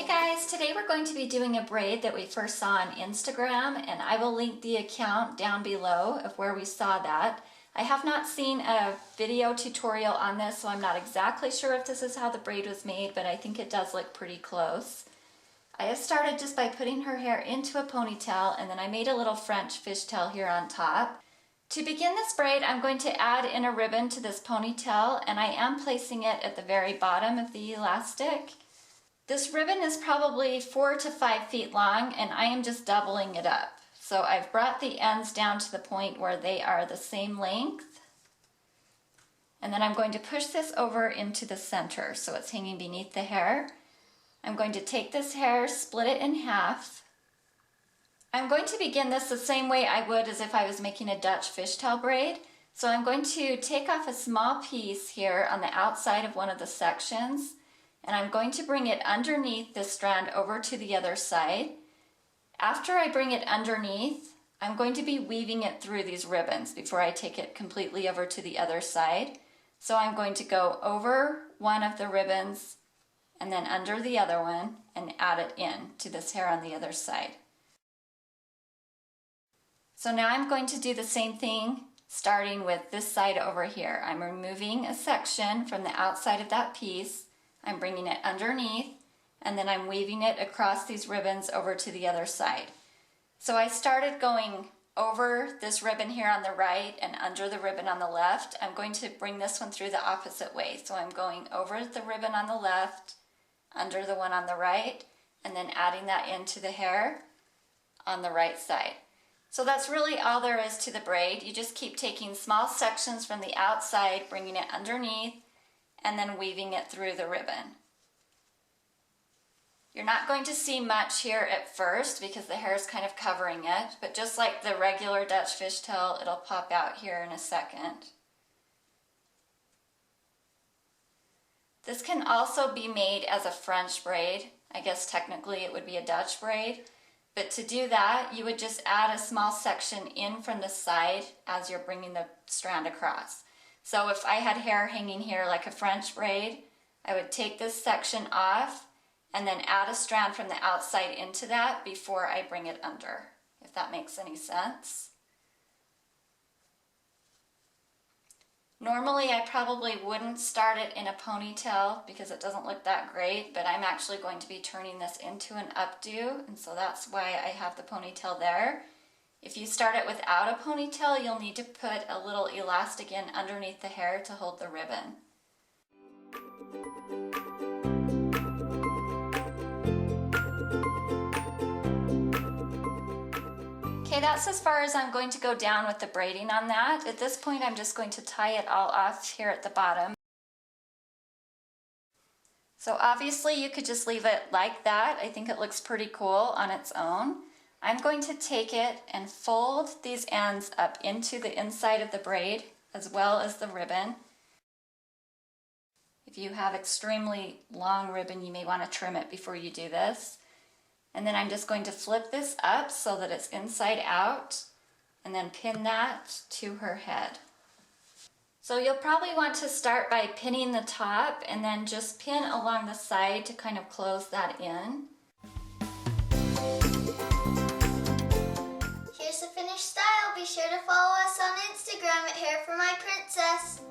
Guys, today we're going to be doing a braid that we first saw on Instagram, and I will link the account down below of where we saw that. I have not seen a video tutorial on this, so I'm not exactly sure if this is how the braid was made, but I think it does look pretty close. I have started just by putting her hair into a ponytail, and then I made a little French fishtail here on top. To begin this braid, I'm going to add in a ribbon to this ponytail, and I am placing it at the very bottom of the elastic. This ribbon is probably 4 to 5 feet long, and I am just doubling it up. So I've brought the ends down to the point where they are the same length. And then I'm going to push this over into the center so it's hanging beneath the hair. I'm going to take this hair, split it in half. I'm going to begin this the same way I would as if I was making a Dutch fishtail braid. So I'm going to take off a small piece here on the outside of one of the sections, and I'm going to bring it underneath this strand over to the other side. After I bring it underneath, I'm going to be weaving it through these ribbons before I take it completely over to the other side. So I'm going to go over one of the ribbons and then under the other one and add it in to this hair on the other side. So now I'm going to do the same thing starting with this side over here. I'm removing a section from the outside of that piece. I'm bringing it underneath, and then I'm weaving it across these ribbons over to the other side. So I started going over this ribbon here on the right and under the ribbon on the left. I'm going to bring this one through the opposite way. So I'm going over the ribbon on the left, under the one on the right, and then adding that into the hair on the right side. So that's really all there is to the braid. You just keep taking small sections from the outside, bringing it underneath, and then weaving it through the ribbon. You're not going to see much here at first because the hair is kind of covering it, but just like the regular Dutch fishtail, it'll pop out here in a second. This can also be made as a French braid. I guess technically it would be a Dutch braid, but to do that, you would just add a small section in from the side as you're bringing the strand across. So if I had hair hanging here like a French braid, I would take this section off and then add a strand from the outside into that before I bring it under, if that makes any sense. Normally I probably wouldn't start it in a ponytail because it doesn't look that great, but I'm actually going to be turning this into an updo, and so that's why I have the ponytail there. If you start it without a ponytail, you'll need to put a little elastic in underneath the hair to hold the ribbon. Okay, that's as far as I'm going to go down with the braiding on that. At this point, I'm just going to tie it all off here at the bottom. So obviously you could just leave it like that. I think it looks pretty cool on its own. I'm going to take it and fold these ends up into the inside of the braid as well as the ribbon. If you have extremely long ribbon, you may want to trim it before you do this. And then I'm just going to flip this up so that it's inside out and then pin that to her head. So you'll probably want to start by pinning the top and then just pin along the side to kind of close that in. Here's the finished style. Be sure to follow us on Instagram at Hair for My Princess.